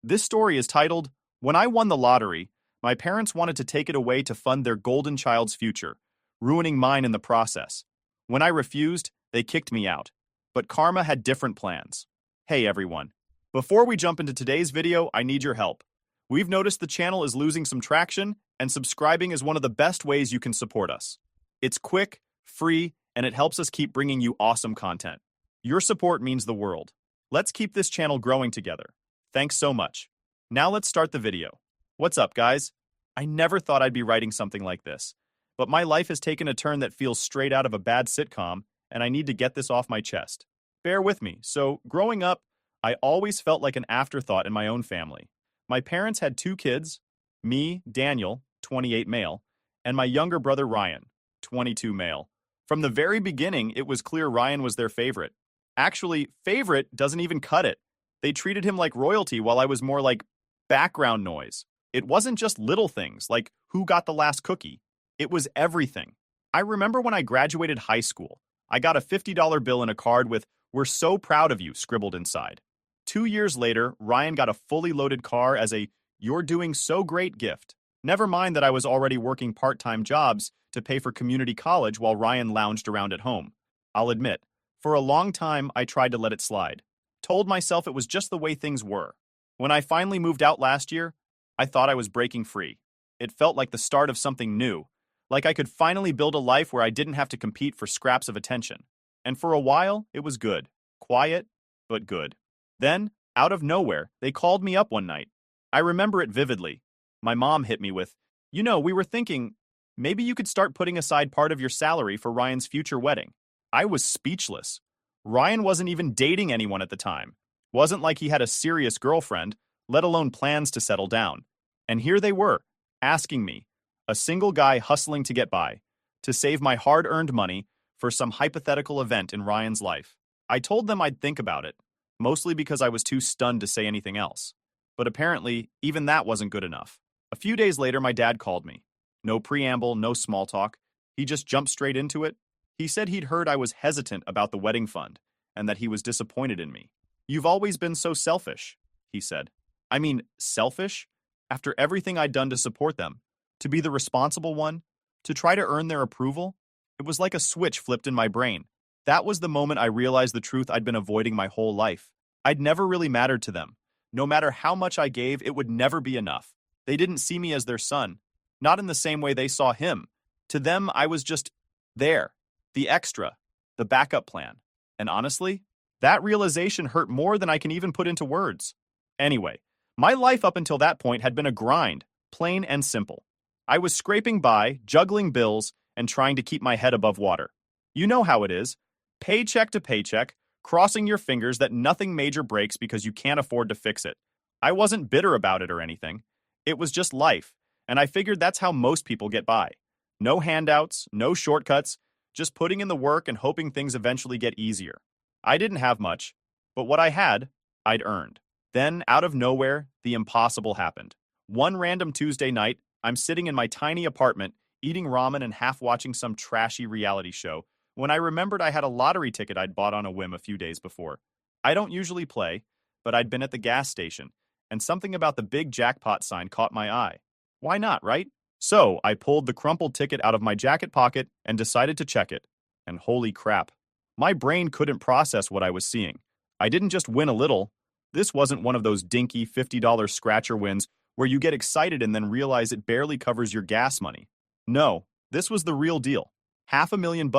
This story is titled, When I Won the Lottery, My Parents Wanted to Take It Away to Fund Their Golden Child's Future, ruining mine in the process. When I refused, they kicked me out. But karma had different plans. Hey everyone. Before we jump into today's video, I need your help. We've noticed the channel is losing some traction, and subscribing is one of the best ways you can support us. It's quick, free, and it helps us keep bringing you awesome content. Your support means the world. Let's keep this channel growing together. Thanks so much. Now let's start the video. What's up, guys? I never thought I'd be writing something like this, but my life has taken a turn that feels straight out of a bad sitcom, and I need to get this off my chest. Bear with me. So, growing up, I always felt like an afterthought in my own family. My parents had two kids, me, Daniel, 28 male, and my younger brother Ryan, 22 male. From the very beginning, it was clear Ryan was their favorite. Actually, favorite doesn't even cut it. They treated him like royalty while I was more like background noise. It wasn't just little things like who got the last cookie. It was everything. I remember when I graduated high school, I got a $50 bill and a card with "We're so proud of you" scribbled inside. 2 years later, Ryan got a fully loaded car as a "You're doing so great" gift. Never mind that I was already working part-time jobs to pay for community college while Ryan lounged around at home. I'll admit, for a long time I tried to let it slide. Told myself it was just the way things were. When I finally moved out last year, I thought I was breaking free. It felt like the start of something new, like I could finally build a life where I didn't have to compete for scraps of attention. And for a while, it was good. Quiet, but good. Then, out of nowhere, they called me up one night. I remember it vividly. My mom hit me with, we were thinking, maybe you could start putting aside part of your salary for Ryan's future wedding. I was speechless. Ryan wasn't even dating anyone at the time. Wasn't like he had a serious girlfriend, let alone plans to settle down. And here they were, asking me, a single guy hustling to get by, to save my hard-earned money for some hypothetical event in Ryan's life. I told them I'd think about it, mostly because I was too stunned to say anything else. But apparently, even that wasn't good enough. A few days later, my dad called me. No preamble, no small talk. He just jumped straight into it. He said he'd heard I was hesitant about the wedding fund, and that he was disappointed in me. "You've always been so selfish," he said. I mean, selfish? After everything I'd done to support them, to be the responsible one, to try to earn their approval? It was like a switch flipped in my brain. That was the moment I realized the truth I'd been avoiding my whole life. I'd never really mattered to them. No matter how much I gave, it would never be enough. They didn't see me as their son, not in the same way they saw him. To them, I was just there, the extra, the backup plan. And honestly, that realization hurt more than I can even put into words. Anyway, my life up until that point had been a grind, plain and simple. I was scraping by, juggling bills, and trying to keep my head above water. You know how it is. Paycheck to paycheck, crossing your fingers that nothing major breaks because you can't afford to fix it. I wasn't bitter about it or anything. It was just life, and I figured that's how most people get by. No handouts, no shortcuts, just putting in the work and hoping things eventually get easier. I didn't have much, but what I had, I'd earned. Then, out of nowhere, the impossible happened. One random Tuesday night, I'm sitting in my tiny apartment, eating ramen and half watching some trashy reality show, when I remembered I had a lottery ticket I'd bought on a whim a few days before. I don't usually play, but I'd been at the gas station, and something about the big jackpot sign caught my eye. Why not, right? So, I pulled the crumpled ticket out of my jacket pocket and decided to check it. And holy crap. My brain couldn't process what I was seeing. I didn't just win a little. This wasn't one of those dinky $50 scratcher wins where you get excited and then realize it barely covers your gas money. No, this was the real deal. $500,000,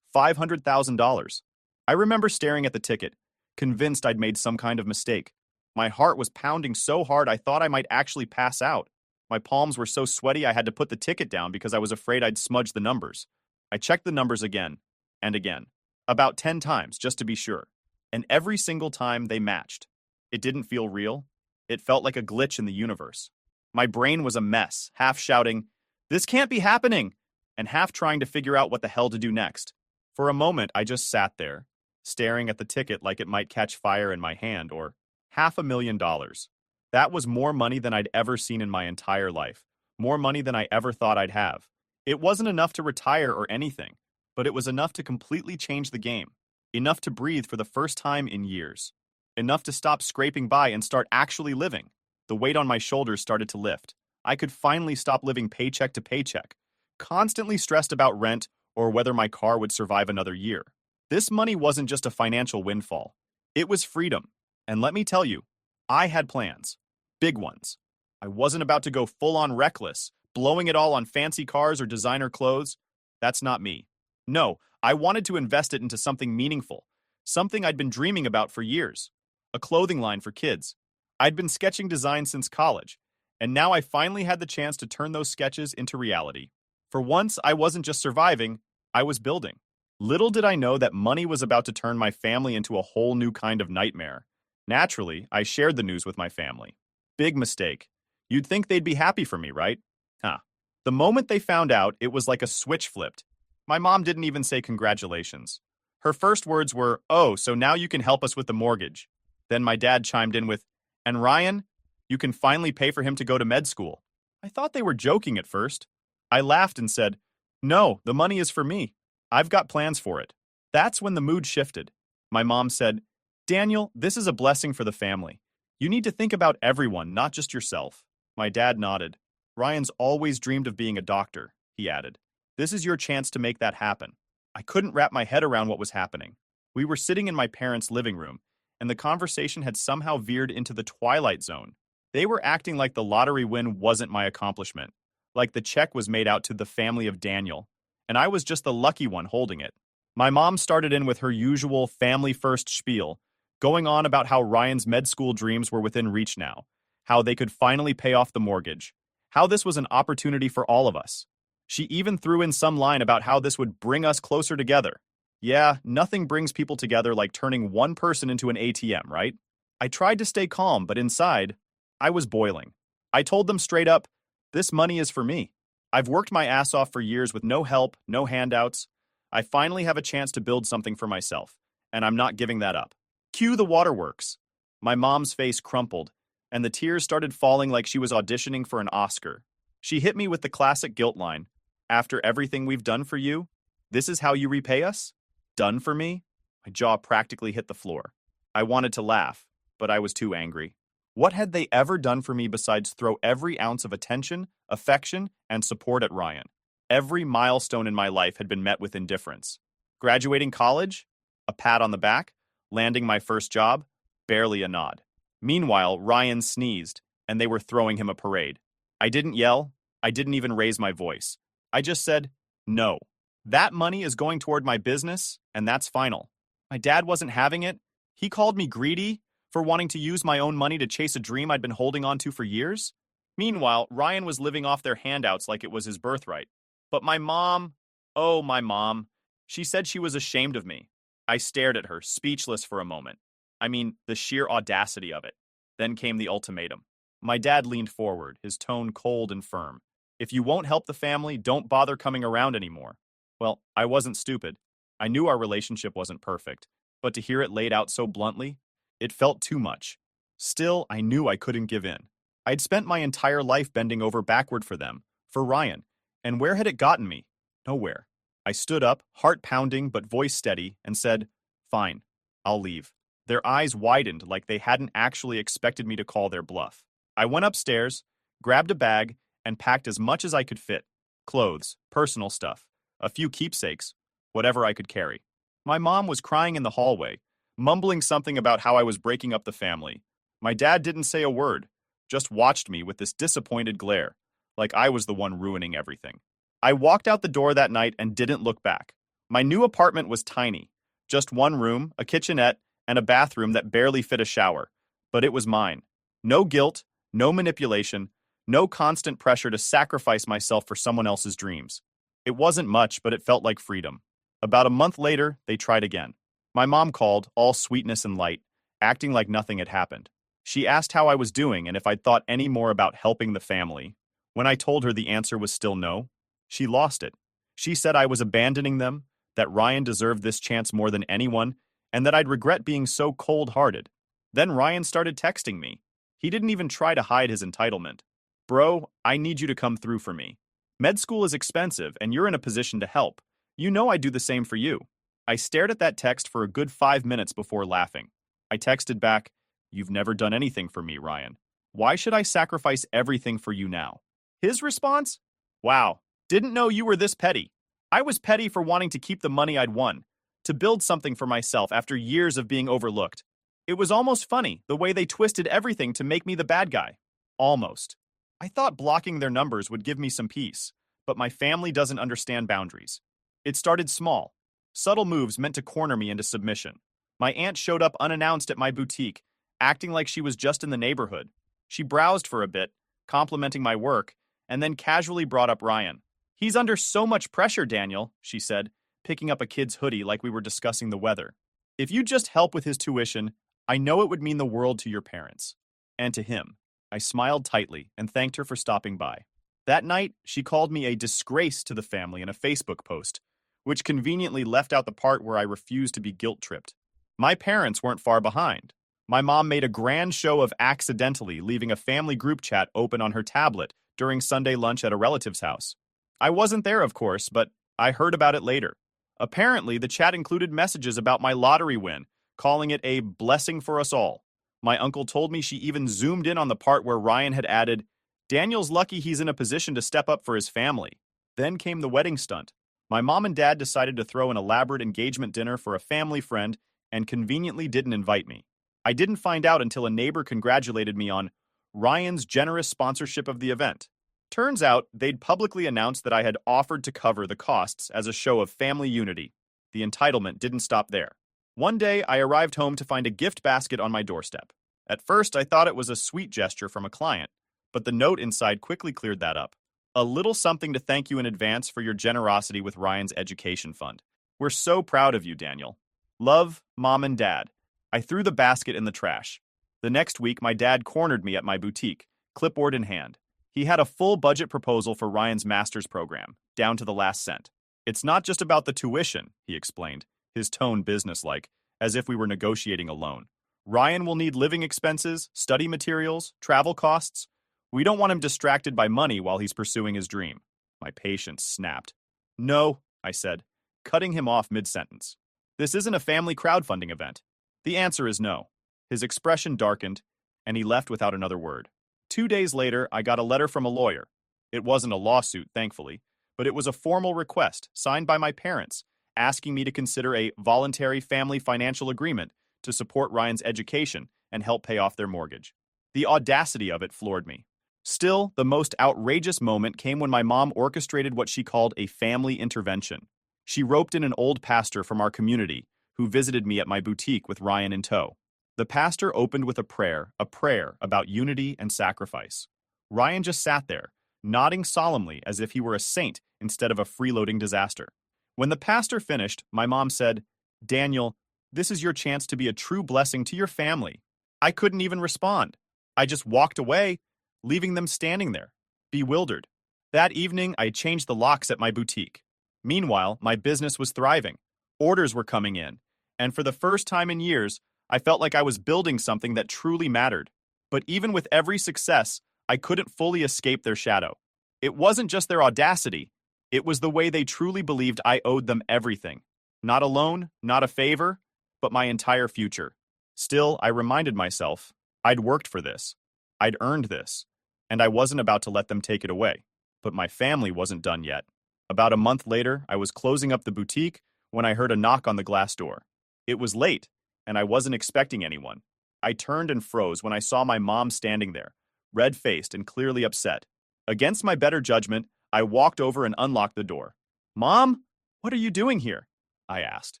$500,000. I remember staring at the ticket, convinced I'd made some kind of mistake. My heart was pounding so hard I thought I might actually pass out. My palms were so sweaty I had to put the ticket down because I was afraid I'd smudge the numbers. I checked the numbers again and again, about 10 times just to be sure. And every single time they matched. It didn't feel real. It felt like a glitch in the universe. My brain was a mess, half shouting, "This can't be happening!" and half trying to figure out what the hell to do next. For a moment, I just sat there, staring at the ticket like it might catch fire in my hand, or $500,000. That was more money than I'd ever seen in my entire life, more money than I ever thought I'd have. It wasn't enough to retire or anything, but it was enough to completely change the game, enough to breathe for the first time in years, enough to stop scraping by and start actually living. the weight on my shoulders started to lift. I could finally stop living paycheck to paycheck, constantly stressed about rent or whether my car would survive another year. This money wasn't just a financial windfall. It was freedom. And let me tell you, I had plans. Big ones. I wasn't about to go full-on reckless, blowing it all on fancy cars or designer clothes. That's not me. No, I wanted to invest it into something meaningful, something I'd been dreaming about for years. A clothing line for kids. I'd been sketching design since college, and now I finally had the chance to turn those sketches into reality. For once, I wasn't just surviving, I was building. Little did I know that money was about to turn my family into a whole new kind of nightmare. Naturally, I shared the news with my family. Big mistake. You'd think they'd be happy for me, right? Huh. The moment they found out, it was like a switch flipped. My mom didn't even say congratulations. Her first words were, "Oh, so now you can help us with the mortgage." Then my dad chimed in with, "And Ryan, you can finally pay for him to go to med school." I thought they were joking at first. I laughed and said, "No, the money is for me. I've got plans for it." That's when the mood shifted. My mom said, "Daniel, this is a blessing for the family. You need to think about everyone, not just yourself." My dad nodded. "Ryan's always dreamed of being a doctor," he added. "This is your chance to make that happen." I couldn't wrap my head around what was happening. We were sitting in my parents' living room, and the conversation had somehow veered into the twilight zone. They were acting like the lottery win wasn't my accomplishment, like the check was made out to the family of Daniel, and I was just the lucky one holding it. My mom started in with her usual family-first spiel, going on about how Ryan's med school dreams were within reach now, how they could finally pay off the mortgage, how this was an opportunity for all of us. She even threw in some line about how this would bring us closer together. Yeah, nothing brings people together like turning one person into an ATM, right? I tried to stay calm, but inside, I was boiling. I told them straight up, this money is for me. I've worked my ass off for years with no help, no handouts. I finally have a chance to build something for myself, and I'm not giving that up. Cue the waterworks. My mom's face crumpled, and the tears started falling like she was auditioning for an Oscar. She hit me with the classic guilt line. After everything we've done for you, this is how you repay us? Done for me? My jaw practically hit the floor. I wanted to laugh, but I was too angry. What had they ever done for me besides throw every ounce of attention, affection, and support at Ryan? Every milestone in my life had been met with indifference. Graduating college? A pat on the back. Landing my first job? Barely a nod. Meanwhile, Ryan sneezed, and they were throwing him a parade. I didn't yell. I didn't even raise my voice. I just said, no. That money is going toward my business, and that's final. My dad wasn't having it. He called me greedy for wanting to use my own money to chase a dream I'd been holding on to for years. Meanwhile, Ryan was living off their handouts like it was his birthright. But my mom, oh, my mom, she said she was ashamed of me. I stared at her, speechless for a moment. I mean, the sheer audacity of it. Then came the ultimatum. My dad leaned forward, his tone cold and firm. If you won't help the family, don't bother coming around anymore. Well, I wasn't stupid. I knew our relationship wasn't perfect, but to hear it laid out so bluntly, it felt too much. Still, I knew I couldn't give in. I'd spent my entire life bending over backward for them, for Ryan, and where had it gotten me? Nowhere. I stood up, heart pounding but voice steady, and said, "Fine, I'll leave." Their eyes widened like they hadn't actually expected me to call their bluff. I went upstairs, grabbed a bag, and packed as much as I could fit. Clothes, personal stuff, a few keepsakes, whatever I could carry. My mom was crying in the hallway, mumbling something about how I was breaking up the family. My dad didn't say a word, just watched me with this disappointed glare, like I was the one ruining everything. I walked out the door that night and didn't look back. My new apartment was tiny, just one room, a kitchenette, and a bathroom that barely fit a shower. But it was mine. No guilt, no manipulation, no constant pressure to sacrifice myself for someone else's dreams. It wasn't much, but it felt like freedom. About a month later, they tried again. My mom called, all sweetness and light, acting like nothing had happened. She asked how I was doing and if I'd thought any more about helping the family. When I told her the answer was still no, she lost it. She said I was abandoning them, that Ryan deserved this chance more than anyone, and that I'd regret being so cold-hearted. Then Ryan started texting me. He didn't even try to hide his entitlement. "Bro, I need you to come through for me. Med school is expensive, and you're in a position to help. You know I'd do the same for you." I stared at that text for a good 5 minutes before laughing. I texted back, "You've never done anything for me, Ryan. Why should I sacrifice everything for you now? His response? Wow, didn't know you were this petty. I was petty for wanting to keep the money I'd won, to build something for myself after years of being overlooked. It was almost funny the way they twisted everything to make me the bad guy. Almost. I thought blocking their numbers would give me some peace, but my family doesn't understand boundaries. It started small. Subtle moves meant to corner me into submission. My aunt showed up unannounced at my boutique, acting like she was just in the neighborhood. She browsed for a bit, complimenting my work, and then casually brought up Ryan. He's under so much pressure, Daniel, she said, picking up a kid's hoodie like we were discussing the weather. If you just help with his tuition, I know it would mean the world to your parents. And to him. I smiled tightly and thanked her for stopping by. That night, she called me a disgrace to the family in a Facebook post, which conveniently left out the part where I refused to be guilt-tripped. My parents weren't far behind. My mom made a grand show of accidentally leaving a family group chat open on her tablet during Sunday lunch at a relative's house. I wasn't there, of course, but I heard about it later. Apparently, the chat included messages about my lottery win, calling it a blessing for us all. My uncle told me she even zoomed in on the part where Ryan had added, "Daniel's lucky he's in a position to step up for his family." Then came the wedding stunt. My mom and dad decided to throw an elaborate engagement dinner for a family friend and conveniently didn't invite me. I didn't find out until a neighbor congratulated me on Ryan's generous sponsorship of the event. Turns out they'd publicly announced that I had offered to cover the costs as a show of family unity. The entitlement didn't stop there. One day, I arrived home to find a gift basket on my doorstep. At first, I thought it was a sweet gesture from a client, but the note inside quickly cleared that up. A little something to thank you in advance for your generosity with Ryan's education fund. We're so proud of you, Daniel. Love, Mom and Dad. I threw the basket in the trash. The next week, my dad cornered me at my boutique, clipboard in hand. He had a full budget proposal for Ryan's master's program, down to the last cent. It's not just about the tuition, he explained, his tone businesslike, as if we were negotiating a loan. Ryan will need living expenses, study materials, travel costs. We don't want him distracted by money while he's pursuing his dream. My patience snapped. No, I said, cutting him off mid-sentence. This isn't a family crowdfunding event. The answer is no. His expression darkened, and he left without another word. 2 days later, I got a letter from a lawyer. It wasn't a lawsuit, thankfully, but it was a formal request signed by my parents, asking me to consider a voluntary family financial agreement to support Ryan's education and help pay off their mortgage. The audacity of it floored me. Still, the most outrageous moment came when my mom orchestrated what she called a family intervention. She roped in an old pastor from our community who visited me at my boutique with Ryan in tow. The pastor opened with a prayer about unity and sacrifice. Ryan just sat there, nodding solemnly as if he were a saint instead of a freeloading disaster. When the pastor finished, my mom said, "Daniel, this is your chance to be a true blessing to your family." I couldn't even respond. I just walked away, leaving them standing there, bewildered. That evening, I changed the locks at my boutique. Meanwhile, my business was thriving. Orders were coming in, and for the first time in years, I felt like I was building something that truly mattered. But even with every success, I couldn't fully escape their shadow. It wasn't just their audacity. It was the way they truly believed I owed them everything. Not a loan, not a favor, but my entire future. Still, I reminded myself, I'd worked for this. I'd earned this. And I wasn't about to let them take it away. But my family wasn't done yet. About a month later, I was closing up the boutique when I heard a knock on the glass door. It was late, and I wasn't expecting anyone. I turned and froze when I saw my mom standing there, red-faced and clearly upset. Against my better judgment, I walked over and unlocked the door. "Mom, what are you doing here?" I asked.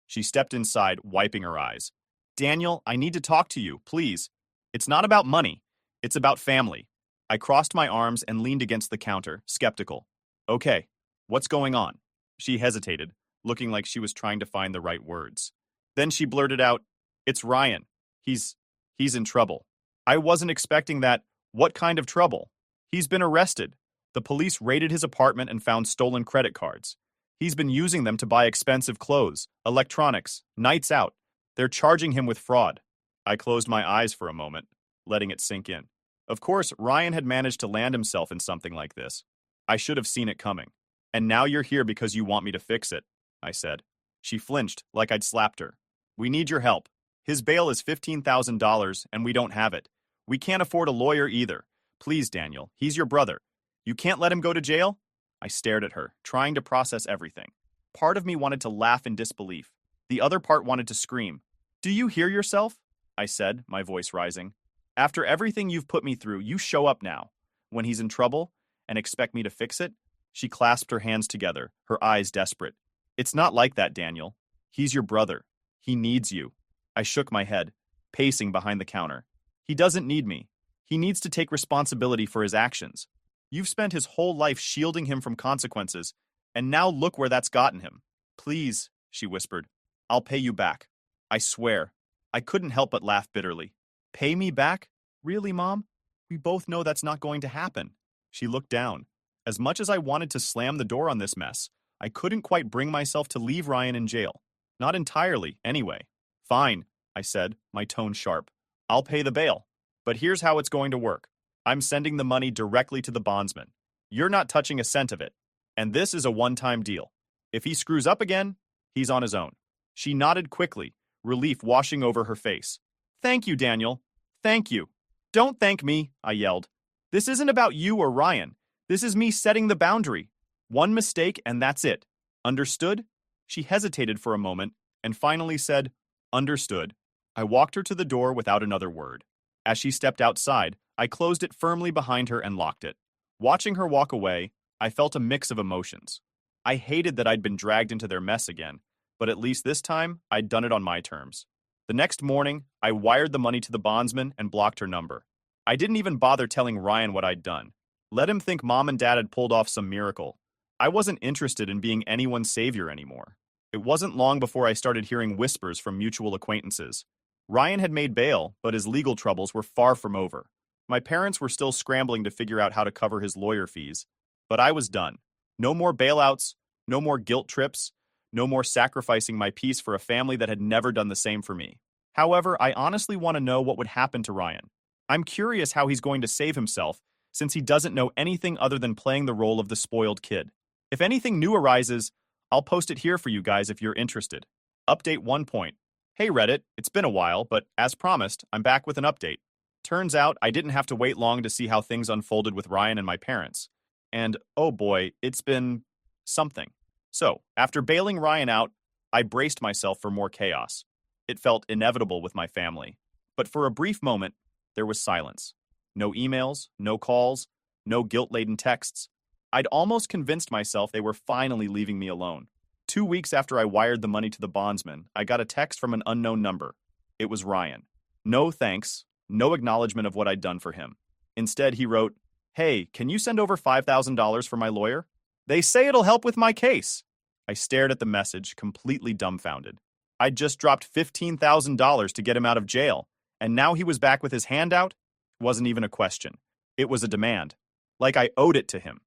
She stepped inside, wiping her eyes. "Daniel, I need to talk to you, please. It's not about money. It's about family." I crossed my arms and leaned against the counter, skeptical. "Okay, what's going on?" She hesitated, looking like she was trying to find the right words. Then she blurted out, "It's Ryan. He's in trouble." I wasn't expecting that. What kind of trouble? He's been arrested. The police raided his apartment and found stolen credit cards. He's been using them to buy expensive clothes, electronics, nights out. They're charging him with fraud. I closed my eyes for a moment, letting it sink in. Of course, Ryan had managed to land himself in something like this. I should have seen it coming. "And now you're here because you want me to fix it," I said. She flinched, like I'd slapped her. "We need your help. His bail is $15,000, and we don't have it. We can't afford a lawyer either. Please, Daniel, he's your brother. You can't let him go to jail? I stared at her, trying to process everything. Part of me wanted to laugh in disbelief. The other part wanted to scream. Do you hear yourself? I said, my voice rising. After everything you've put me through, you show up now, when he's in trouble, and expect me to fix it? She clasped her hands together, her eyes desperate. It's not like that, Daniel. He's your brother. He needs you. I shook my head, pacing behind the counter. He doesn't need me. He needs to take responsibility for his actions. You've spent his whole life shielding him from consequences, and now look where that's gotten him. Please, she whispered. I'll pay you back. I swear. I couldn't help but laugh bitterly. Pay me back? Really, Mom? We both know that's not going to happen. She looked down. As much as I wanted to slam the door on this mess, I couldn't quite bring myself to leave Ryan in jail. Not entirely, anyway. Fine, I said, my tone sharp. I'll pay the bail. But here's how it's going to work. I'm sending the money directly to the bondsman. You're not touching a cent of it. And this is a one-time deal. If he screws up again, he's on his own. She nodded quickly, relief washing over her face. Thank you, Daniel. Thank you. Don't thank me, I yelled. This isn't about you or Ryan. This is me setting the boundary. One mistake and that's it. Understood? She hesitated for a moment and finally said, Understood. I walked her to the door without another word. As she stepped outside, I closed it firmly behind her and locked it. Watching her walk away, I felt a mix of emotions. I hated that I'd been dragged into their mess again, but at least this time, I'd done it on my terms. The next morning, I wired the money to the bondsman and blocked her number. I didn't even bother telling Ryan what I'd done. Let him think Mom and Dad had pulled off some miracle. I wasn't interested in being anyone's savior anymore. It wasn't long before I started hearing whispers from mutual acquaintances. Ryan had made bail, but his legal troubles were far from over. My parents were still scrambling to figure out how to cover his lawyer fees. But I was done. No more bailouts, no more guilt trips, no more sacrificing my peace for a family that had never done the same for me. However, I honestly want to know what would happen to Ryan. I'm curious how he's going to save himself, since he doesn't know anything other than playing the role of the spoiled kid. If anything new arises, I'll post it here for you guys if you're interested. Update 1 point. Hey Reddit, it's been a while, but as promised, I'm back with an update. Turns out I didn't have to wait long to see how things unfolded with Ryan and my parents. And oh boy, it's been something. So, after bailing Ryan out, I braced myself for more chaos. It felt inevitable with my family. But for a brief moment, there was silence. No emails, no calls, no guilt-laden texts. I'd almost convinced myself they were finally leaving me alone. 2 weeks after I wired the money to the bondsman, I got a text from an unknown number. It was Ryan. No thanks, no acknowledgement of what I'd done for him. Instead, he wrote, Hey, can you send over $5,000 for my lawyer? They say it'll help with my case. I stared at the message, completely dumbfounded. I'd just dropped $15,000 to get him out of jail, and now he was back with his hand out? It wasn't even a question. It was a demand. Like I owed it to him.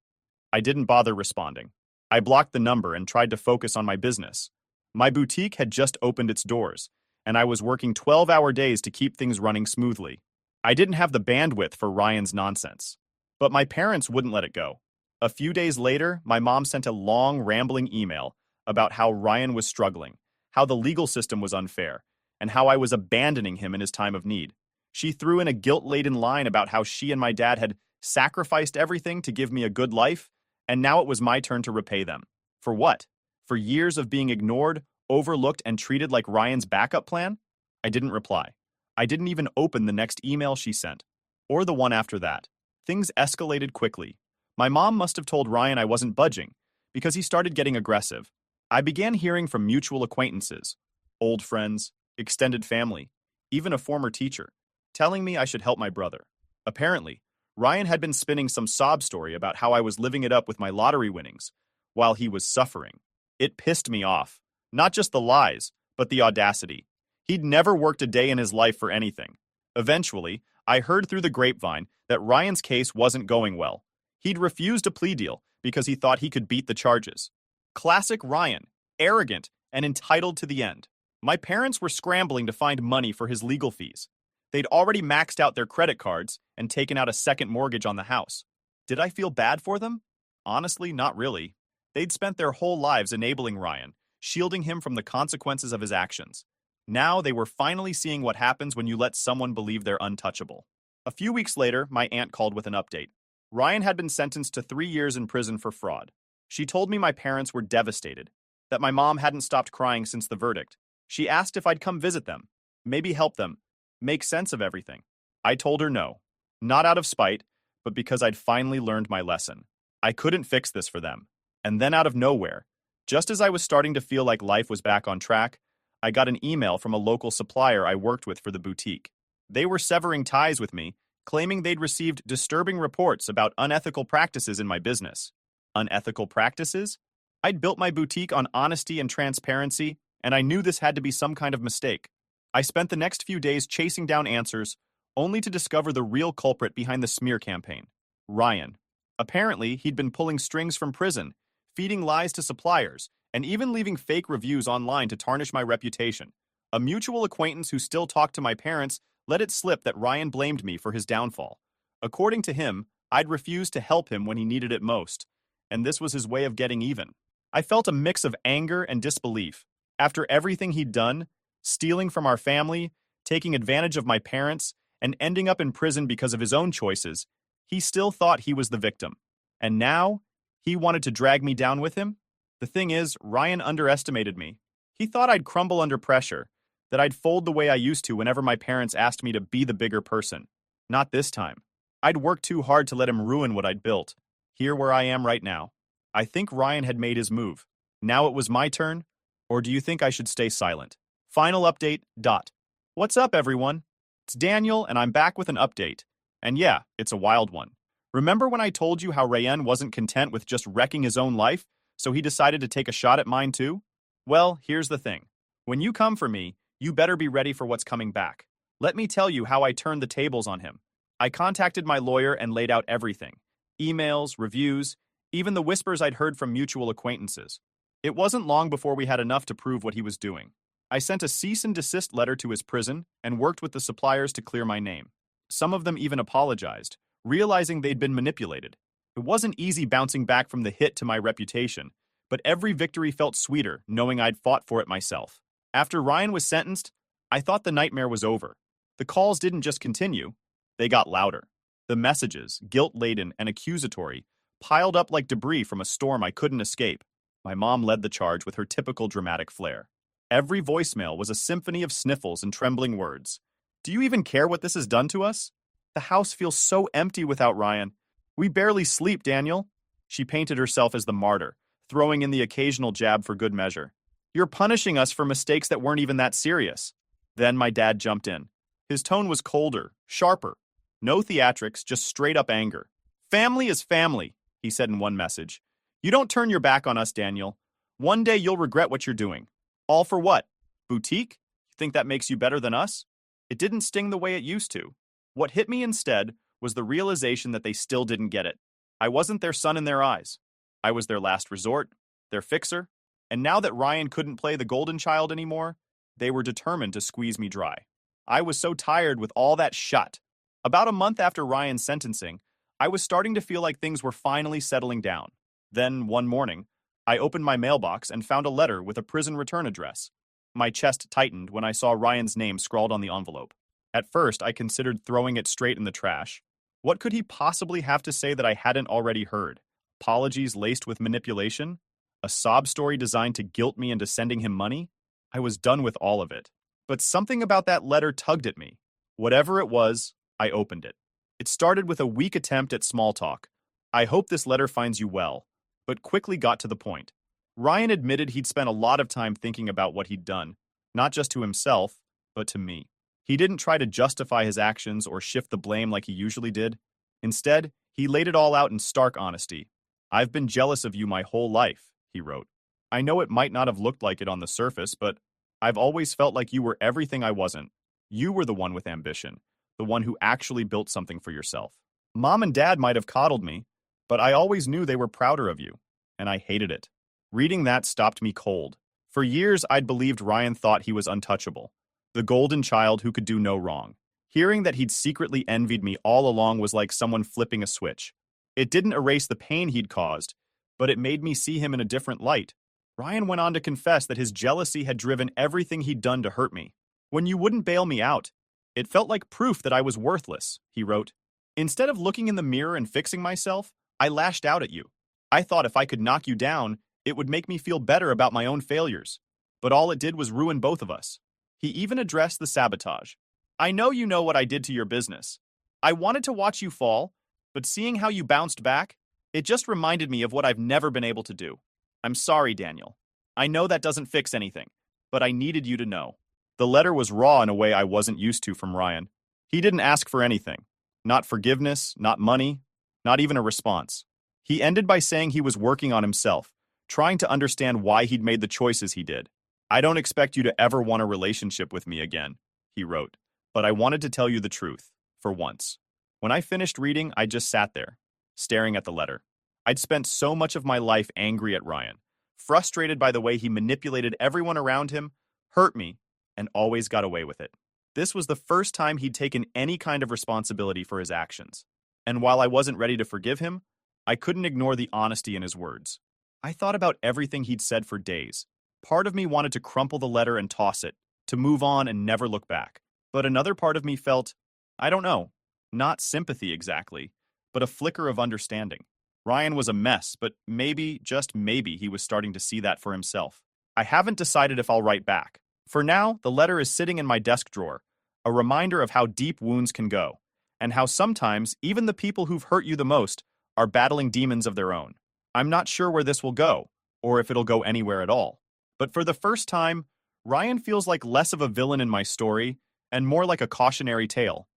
I didn't bother responding. I blocked the number and tried to focus on my business. My boutique had just opened its doors, and I was working 12-hour days to keep things running smoothly. I didn't have the bandwidth for Ryan's nonsense. But my parents wouldn't let it go. A few days later, my mom sent a long, rambling email about how Ryan was struggling, how the legal system was unfair, and how I was abandoning him in his time of need. She threw in a guilt-laden line about how she and my dad had sacrificed everything to give me a good life, and now it was my turn to repay them. For what? For years of being ignored, overlooked, and treated like Ryan's backup plan? I didn't reply. I didn't even open the next email she sent, or the one after that. Things escalated quickly. My mom must have told Ryan I wasn't budging, because he started getting aggressive. I began hearing from mutual acquaintances, old friends, extended family, even a former teacher, telling me I should help my brother. Apparently, Ryan had been spinning some sob story about how I was living it up with my lottery winnings, while he was suffering. It pissed me off. Not just the lies, but the audacity. He'd never worked a day in his life for anything. Eventually, I heard through the grapevine that Ryan's case wasn't going well. He'd refused a plea deal because he thought he could beat the charges. Classic Ryan, arrogant and entitled to the end. My parents were scrambling to find money for his legal fees. They'd already maxed out their credit cards and taken out a second mortgage on the house. Did I feel bad for them? Honestly, not really. They'd spent their whole lives enabling Ryan, shielding him from the consequences of his actions. Now they were finally seeing what happens when you let someone believe they're untouchable. A few weeks later, my aunt called with an update. Ryan had been sentenced to 3 years in prison for fraud. She told me my parents were devastated, that my mom hadn't stopped crying since the verdict. She asked if I'd come visit them, maybe help them, make sense of everything. I told her no, not out of spite, but because I'd finally learned my lesson. I couldn't fix this for them. And then out of nowhere, just as I was starting to feel like life was back on track, I got an email from a local supplier I worked with for the boutique. They were severing ties with me, claiming they'd received disturbing reports about unethical practices in my business. Unethical practices? I'd built my boutique on honesty and transparency, and I knew this had to be some kind of mistake. I spent the next few days chasing down answers, only to discover the real culprit behind the smear campaign: Ryan. Apparently, he'd been pulling strings from prison, feeding lies to suppliers, and even leaving fake reviews online to tarnish my reputation. A mutual acquaintance who still talked to my parents let it slip that Ryan blamed me for his downfall. According to him, I'd refused to help him when he needed it most, and this was his way of getting even. I felt a mix of anger and disbelief. After everything he'd done, stealing from our family, taking advantage of my parents, and ending up in prison because of his own choices, he still thought he was the victim. And now, he wanted to drag me down with him? The thing is, Ryan underestimated me. He thought I'd crumble under pressure, that I'd fold the way I used to whenever my parents asked me to be the bigger person. Not this time. I'd worked too hard to let him ruin what I'd built. Here where I am right now. I think Ryan had made his move. Now it was my turn? Or do you think I should stay silent? Final update, dot. What's up, everyone? It's Daniel, and I'm back with an update. And yeah, it's a wild one. Remember when I told you how Ryan wasn't content with just wrecking his own life, so he decided to take a shot at mine too? Well, here's the thing. When you come for me, you better be ready for what's coming back. Let me tell you how I turned the tables on him. I contacted my lawyer and laid out everything. Emails, reviews, even the whispers I'd heard from mutual acquaintances. It wasn't long before we had enough to prove what he was doing. I sent a cease and desist letter to his prison and worked with the suppliers to clear my name. Some of them even apologized, realizing they'd been manipulated. It wasn't easy bouncing back from the hit to my reputation, but every victory felt sweeter knowing I'd fought for it myself. After Ryan was sentenced, I thought the nightmare was over. The calls didn't just continue, they got louder. The messages, guilt-laden and accusatory, piled up like debris from a storm I couldn't escape. My mom led the charge with her typical dramatic flair. Every voicemail was a symphony of sniffles and trembling words. Do you even care what this has done to us? The house feels so empty without Ryan. We barely sleep, Daniel. She painted herself as the martyr, throwing in the occasional jab for good measure. You're punishing us for mistakes that weren't even that serious. Then my dad jumped in. His tone was colder, sharper. No theatrics, just straight-up anger. Family is family, he said in one message. You don't turn your back on us, Daniel. One day you'll regret what you're doing. All for what? Boutique? You think that makes you better than us? It didn't sting the way it used to. What hit me instead was the realization that they still didn't get it. I wasn't their son in their eyes. I was their last resort, their fixer, and now that Ryan couldn't play the golden child anymore, they were determined to squeeze me dry. I was so tired with all that shut. About a month after Ryan's sentencing, I was starting to feel like things were finally settling down. Then, one morning, I opened my mailbox and found a letter with a prison return address. My chest tightened when I saw Ryan's name scrawled on the envelope. At first, I considered throwing it straight in the trash. What could he possibly have to say that I hadn't already heard? Apologies laced with manipulation? A sob story designed to guilt me into sending him money? I was done with all of it. But something about that letter tugged at me. Whatever it was, I opened it. It started with a weak attempt at small talk. I hope this letter finds you well, but quickly got to the point. Ryan admitted he'd spent a lot of time thinking about what he'd done, not just to himself, but to me. He didn't try to justify his actions or shift the blame like he usually did. Instead, he laid it all out in stark honesty. I've been jealous of you my whole life, he wrote. I know it might not have looked like it on the surface, but I've always felt like you were everything I wasn't. You were the one with ambition, the one who actually built something for yourself. Mom and Dad might have coddled me, but I always knew they were prouder of you, and I hated it. Reading that stopped me cold. For years, I'd believed Ryan thought he was untouchable, the golden child who could do no wrong. Hearing that he'd secretly envied me all along was like someone flipping a switch. It didn't erase the pain he'd caused, but it made me see him in a different light. Ryan went on to confess that his jealousy had driven everything he'd done to hurt me. When you wouldn't bail me out, It felt like proof that I was worthless, he wrote. Instead of looking in the mirror and fixing myself, I lashed out at you. I thought if I could knock you down, it would make me feel better about my own failures. But all it did was ruin both of us. He even addressed the sabotage. I know you know what I did to your business. I wanted to watch you fall, but seeing how you bounced back, it just reminded me of what I've never been able to do. I'm sorry, Daniel. I know that doesn't fix anything, but I needed you to know. The letter was raw in a way I wasn't used to from Ryan. He didn't ask for anything. Not forgiveness, not money, not even a response. He ended by saying he was working on himself, trying to understand why he'd made the choices he did. I don't expect you to ever want a relationship with me again, he wrote, but I wanted to tell you the truth, for once. When I finished reading, I just sat there, staring at the letter. I'd spent so much of my life angry at Ryan, frustrated by the way he manipulated everyone around him, hurt me, and always got away with it. This was the first time he'd taken any kind of responsibility for his actions. And while I wasn't ready to forgive him, I couldn't ignore the honesty in his words. I thought about everything he'd said for days. Part of me wanted to crumple the letter and toss it, to move on and never look back. But another part of me felt, I don't know, not sympathy exactly, but a flicker of understanding. Ryan was a mess, but maybe, just maybe, he was starting to see that for himself. I haven't decided if I'll write back. For now, the letter is sitting in my desk drawer, a reminder of how deep wounds can go, and how sometimes even the people who've hurt you the most are battling demons of their own. I'm not sure where this will go, or if it'll go anywhere at all. But for the first time, Ryan feels like less of a villain in my story and more like a cautionary tale.